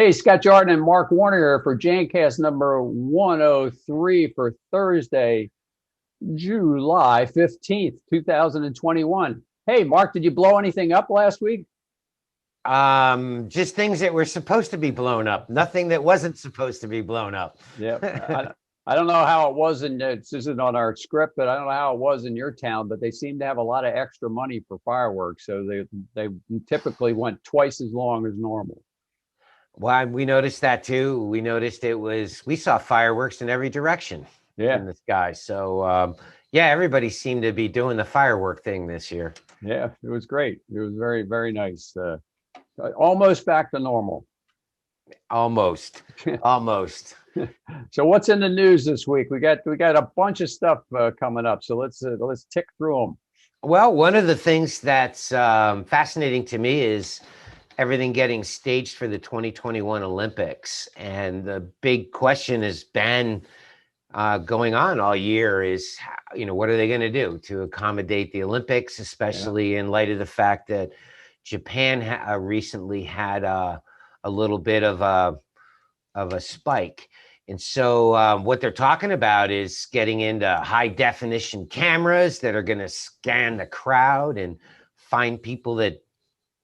Hey, Scott Jordan and Mark Warner here for Jancast number 103 for Thursday, July 15th, 2021. Hey, Mark, did you blow anything up last week? Just things that were supposed to be blown up, nothing that wasn't supposed to be blown up. Yeah, I don't know how it was this isn't on our script, but I don't know how it was in your town, but they seem to have a lot of extra money for fireworks. So they typically went twice as long as normal. Well, we noticed that too. We saw fireworks in every direction Yeah, in the sky. So, yeah, everybody seemed to be doing the firework thing this year. yeah, it was great. It was very, very nice. Almost back to normal. Almost, almost. So what's in the news this week? We got a bunch of stuff coming up. So let's tick through them. Well, one of the things that's fascinating to me is everything getting staged for the 2021 Olympics. And the big question has been going on all year is, what are they going to do to accommodate the Olympics, especially in light of the fact that Japan recently had a little bit of a spike. And so what they're talking about is getting into high definition cameras that are going to scan the crowd and find people that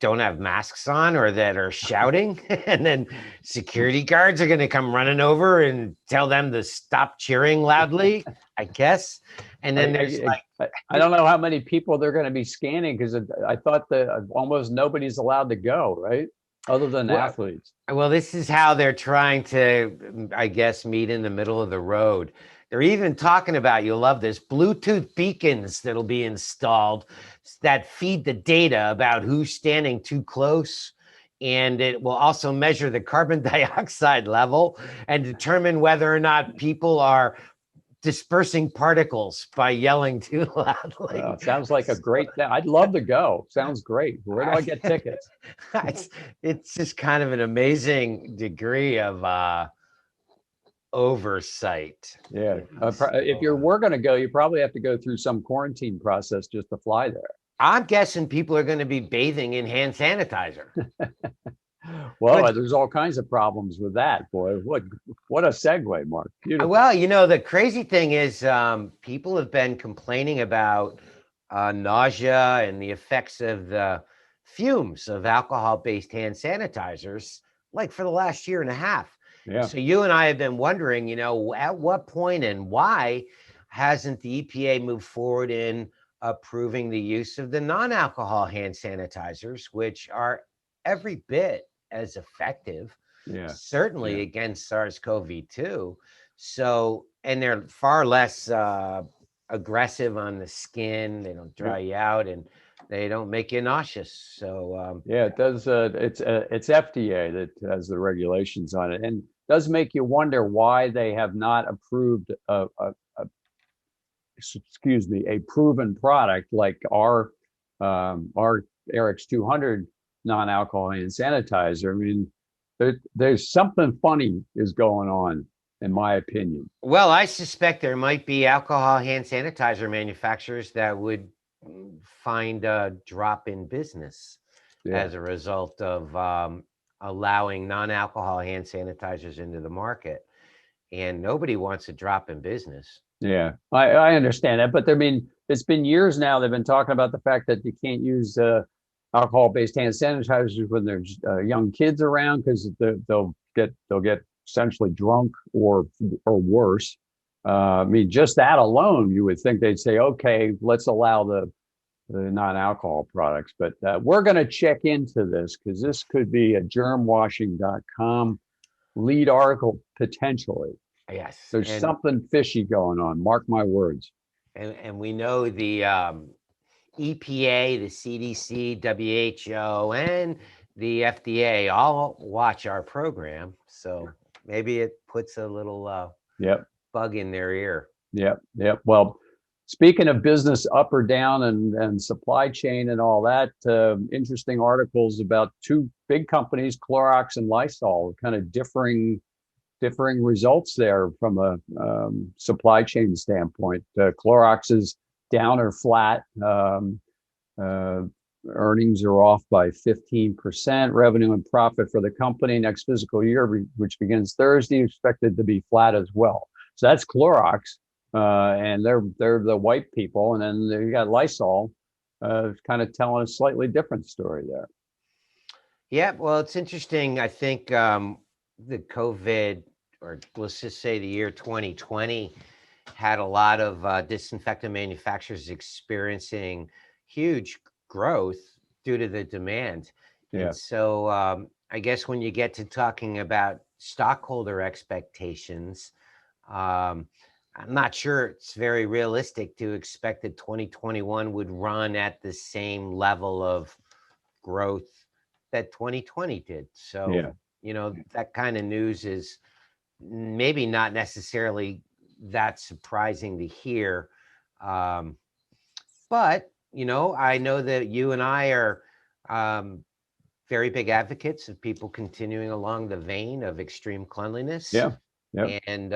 don't have masks on or that are shouting. And then security guards are going to come running over and tell them to stop cheering loudly, I guess. And then I don't know how many people they're going to be scanning, because I thought that almost nobody's allowed to go, right? Other than athletes. Well, this is how they're trying to, I guess, meet in the middle of the road. They're even talking about, you'll love this, Bluetooth beacons that'll be installed that feed the data about who's standing too close. And it will also measure the carbon dioxide level and determine whether or not people are dispersing particles by yelling too loudly. Sounds like a great thing. I'd love to go. Sounds great. Where do I get tickets? It's just kind of an amazing degree of oversight. Yeah. If we're going to go, you probably have to go through some quarantine process just to fly there. I'm guessing people are going to be bathing in hand sanitizer. Well, there's all kinds of problems with that, boy. What a segue, Mark. Beautiful. Well, the crazy thing is people have been complaining about nausea and the effects of the fumes of alcohol-based hand sanitizers, like for the last year and a half. Yeah. So you and I have been wondering, at what point and why hasn't the EPA moved forward in approving the use of the non-alcohol hand sanitizers, which are every bit as effective, certainly against SARS-CoV-2. So, and they're far less aggressive on the skin. They don't dry you out and they don't make you nauseous. So it does. It's FDA that has the regulations on it, and does make you wonder why they have not approved a proven product like our Eric's 200 non-alcohol hand sanitizer. I mean, there's something funny is going on, in my opinion. Well, I suspect there might be alcohol hand sanitizer manufacturers that would find a drop in business as a result of allowing non-alcohol hand sanitizers into the market. And nobody wants a drop in business. Yeah, I understand that. But I mean, it's been years now. They've been talking about the fact that you can't use alcohol-based hand sanitizers when there's young kids around, because they'll get essentially drunk or worse. I mean, just that alone, you would think they'd say, okay, let's allow the non-alcohol products. But we're going to check into this, because this could be a germwashing.com lead article potentially. Yes, there's something fishy going on. Mark my words. And we know the EPA, the CDC, WHO, and the FDA all watch our program. So maybe it puts a little bug in their ear. Yep. Well, speaking of business up or down and supply chain and all that, interesting articles about two big companies, Clorox and Lysol, kind of differing results there from a supply chain standpoint. Clorox is down or flat. earnings are off by 15%. Revenue and profit for the company next fiscal year, which begins Thursday, expected to be flat as well. So that's Clorox, and they're the white people, and then you got Lysol, kind of telling a slightly different story there. Yeah, well, it's interesting. I think the COVID, or let's just say the year 2020, had a lot of disinfectant manufacturers experiencing huge growth due to the demand. Yeah. And so I guess when you get to talking about stockholder expectations, I'm not sure it's very realistic to expect that 2021 would run at the same level of growth that 2020 did. So, Yeah. that kind of news is maybe not necessarily that surprising to hear. But, I know that you and I are very big advocates of people continuing along the vein of extreme cleanliness. Yeah. And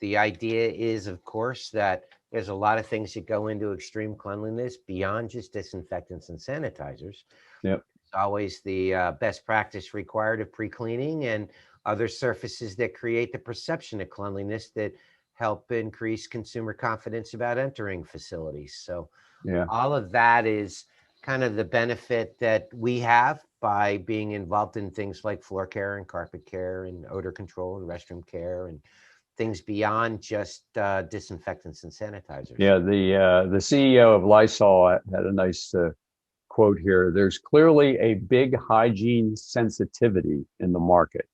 the idea is, of course, that there's a lot of things that go into extreme cleanliness beyond just disinfectants and sanitizers. Yep. It's always the best practice required of pre-cleaning and other surfaces that create the perception of cleanliness that help increase consumer confidence about entering facilities. So Yeah. all of that is kind of the benefit that we have by being involved in things like floor care and carpet care and odor control and restroom care and things beyond just disinfectants and sanitizers. Yeah. The CEO of Lysol had a nice quote here. There's clearly a big hygiene sensitivity in the market.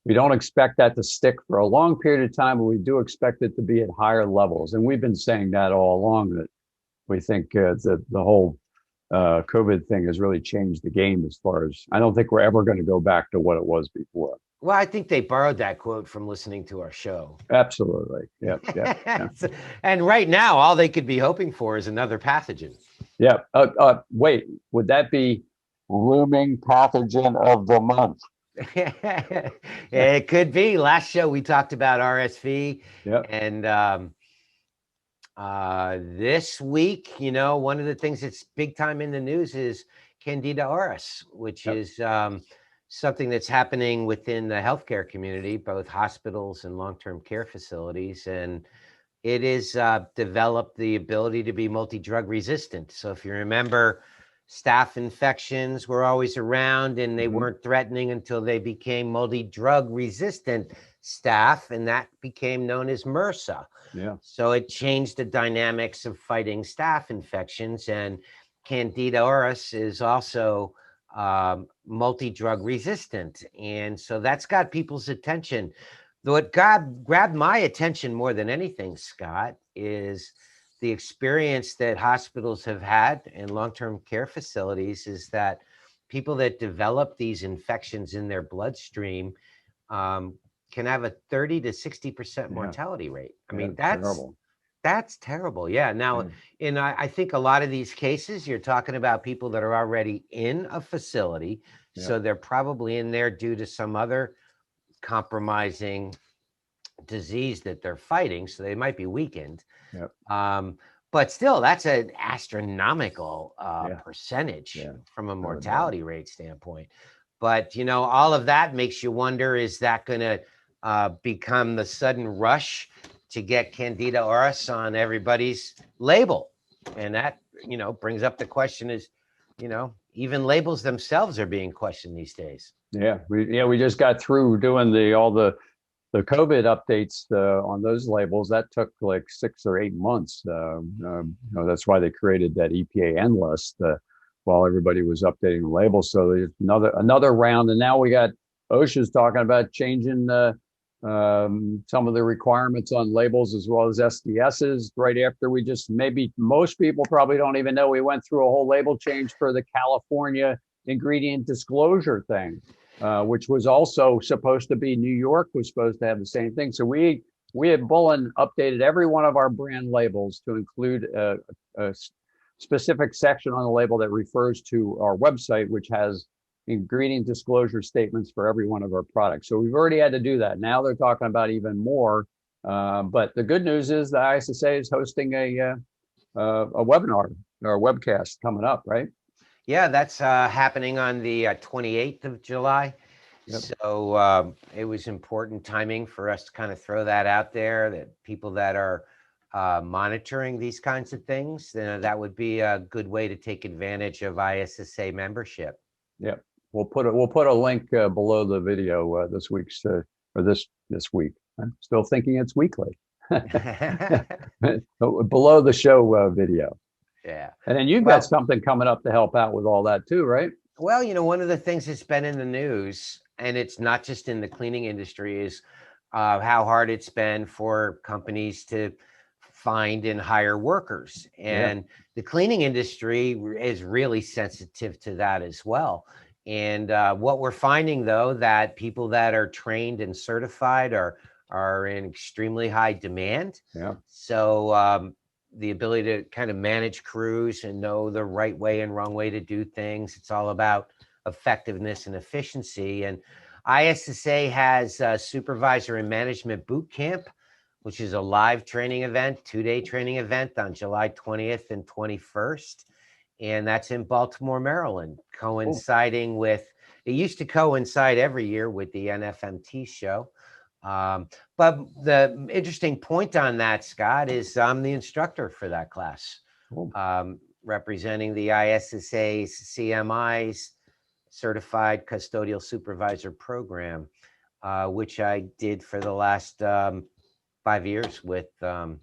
We don't expect that to stick for a long period of time, but we do expect it to be at higher levels. And we've been saying that all along, that we think the whole COVID thing has really changed the game as far as, I don't think we're ever going to go back to what it was before. Well, I think they borrowed that quote from listening to our show. Absolutely. Yep. Yeah. And right now, all they could be hoping for is another pathogen. Yeah. Wait, would that be looming pathogen of the month? It could be. Last show we talked about RSV. Yep. And this week, one of the things that's big time in the news is Candida auris, which is something that's happening within the healthcare community, both hospitals and long-term care facilities. And it is developed the ability to be multi-drug resistant. So if you remember, staph infections were always around and they weren't threatening until they became multi-drug resistant staph, and that became known as MRSA. Yeah. So it changed the dynamics of fighting staph infections, and Candida auris is also multi-drug resistant. And so that's got people's attention. What grabbed my attention more than anything, Scott, is the experience that hospitals have had and long-term care facilities is that people that develop these infections in their bloodstream can have a 30 to 60% mortality rate. I mean, that's terrible. Yeah. Now, I think a lot of these cases, you're talking about people that are already in a facility. Yeah. So they're probably in there due to some other compromising disease that they're fighting. So they might be weakened. Yep. But still, that's an astronomical percentage from a mortality rate standpoint. But, all of that makes you wonder, is that going to become the sudden rush to get Candida auris on everybody's label? And that, brings up the question is, even labels themselves are being questioned these days. Yeah. We just got through doing all the COVID updates on those labels. That took like 6 or 8 months. That's why they created that EPA N list while everybody was updating the labels. So there's another round, and now we got OSHA's talking about changing some of the requirements on labels as well as SDSs. Right after maybe most people probably don't even know we went through a whole label change for the California ingredient disclosure thing. Which was also supposed to be, New York was supposed to have the same thing. So we at Bullen updated every one of our brand labels to include a specific section on the label that refers to our website, which has ingredient disclosure statements for every one of our products. So we've already had to do that. Now they're talking about even more. But the good news is the ISSA is hosting a webinar or webcast coming up, right? Yeah, that's happening on the 28th of July. Yep. So it was important timing for us to kind of throw that out there, that people that are monitoring these kinds of things, that would be a good way to take advantage of ISSA membership. Yep. We'll put a link below the video this week's or this week. I'm still thinking it's weekly. Below the show video. Yeah. And then you've got Well, something coming up to help out with all that too, right? well, one of the things that's been in the news, and it's not just in the cleaning industry, is how hard it's been for companies to find and hire workers. Yeah. And the cleaning industry is really sensitive to that as well. And what we're finding, though, that people that are trained and certified are in extremely high demand. Yeah. So the ability to kind of manage crews and know the right way and wrong way to do things. It's all about effectiveness and efficiency. And ISSA has a supervisor and management boot camp, which is a live training event, 2-day training event on July 20th and 21st. And that's in Baltimore, Maryland, coinciding with, it used to coincide every year with the NFMT show. But the interesting point on that, Scott, is I'm the instructor for that class, Cool. representing the ISSA CMI's Certified Custodial Supervisor Program, which I did for the last 5 years with the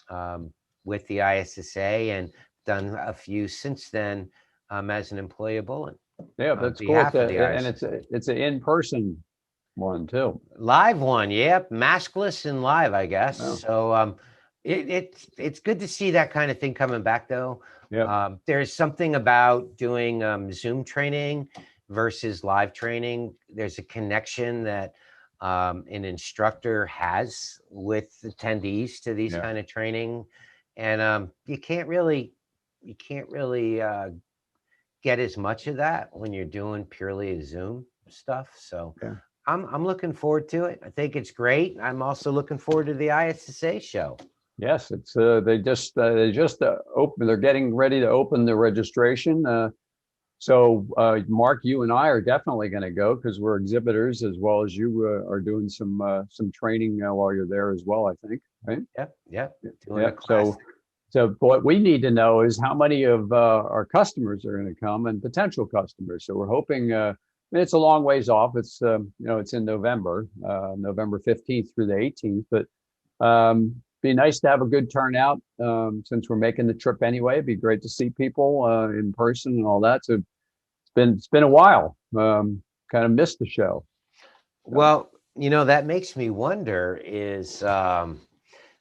ISSA, and done a few since then as an employee of Bullen. Yeah, that's cool. And it's an in-person one too. Live one, yep, maskless and live, I guess. Oh. So it's good to see that kind of thing coming back, though. Yeah. There's something about doing Zoom training versus live training. There's a connection that an instructor has with attendees to these kind of training, and you can't really get as much of that when you're doing purely Zoom stuff. So I'm looking forward to it. I think it's great. I'm also looking forward to the ISSA show. Yes, it's they just open. They're getting ready to open the registration. So Mark, you and I are definitely going to go because we're exhibitors, as well as you are doing some training while you're there as well, I think, right? Yep. So what we need to know is how many of our customers are going to come, and potential customers. So we're hoping. It's a long ways off. It's it's in November, November 15th through the 18th. But be nice to have a good turnout since we're making the trip anyway. It'd be great to see people in person and all that. So it's been a while. Kind of missed the show. Well, that makes me wonder is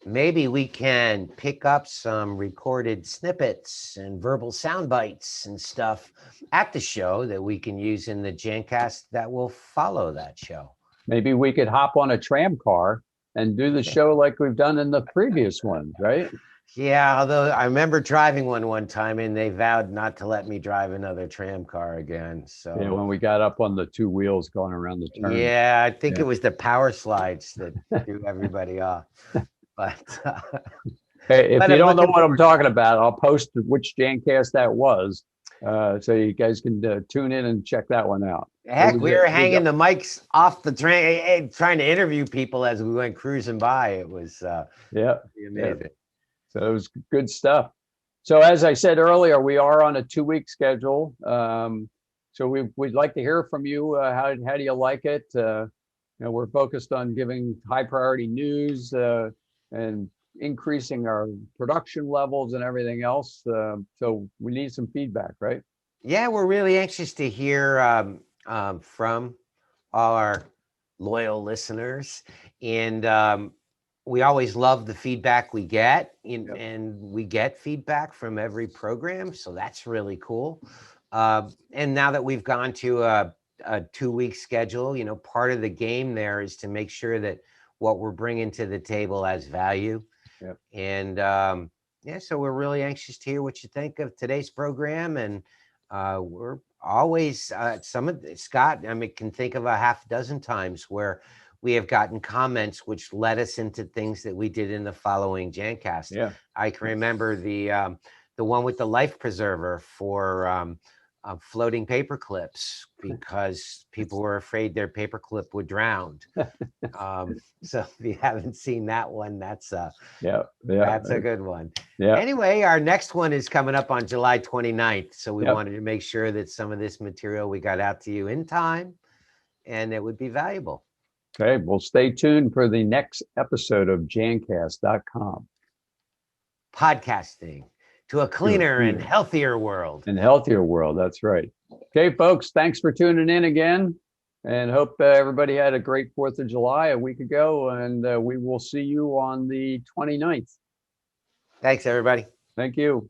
maybe we can pick up some recorded snippets and verbal sound bites and stuff at the show that we can use in the Jancast that will follow that show. Maybe we could hop on a tram car and do the show like we've done in the previous ones, right? Yeah, although I remember driving one time and they vowed not to let me drive another tram car again. So yeah, when we got up on the two wheels going around the turn. Yeah, I think it was the power slides that threw everybody off. But hey, if you don't know what I'm talking about, I'll post which Jancast that was, so you guys can tune in and check that one out. Heck, we were hanging the mics off the train, trying to interview people as we went cruising by. It was amazing. Yeah. So it was good stuff. So as I said earlier, we are on a 2-week schedule. So we'd like to hear from you. How do you like it? We're focused on giving high priority news and increasing our production levels and everything else. So we need some feedback, right? Yeah, we're really anxious to hear from all our loyal listeners. And we always love the feedback we get. And we get feedback from every program. So that's really cool. And now that we've gone to a 2-week schedule, part of the game there is to make sure that what we're bringing to the table has value. And so we're really anxious to hear what you think of today's program. And we're always Scott, can think of a half dozen times where we have gotten comments which led us into things that we did in the following Jancast. I can remember the one with the life preserver for floating paper clips because people were afraid their paper clip would drown. So if you haven't seen that one, that's a good one. Yeah. Anyway, our next one is coming up on July 29th. So we Yep. wanted to make sure that some of this material we got out to you in time and it would be valuable. Okay, well, stay tuned for the next episode of Jancast.com. Podcasting to a cleaner and healthier world. And healthier world, that's right. Okay, folks, thanks for tuning in again. And hope everybody had a great 4th of July a week ago. And we will see you on the 29th. Thanks, everybody. Thank you.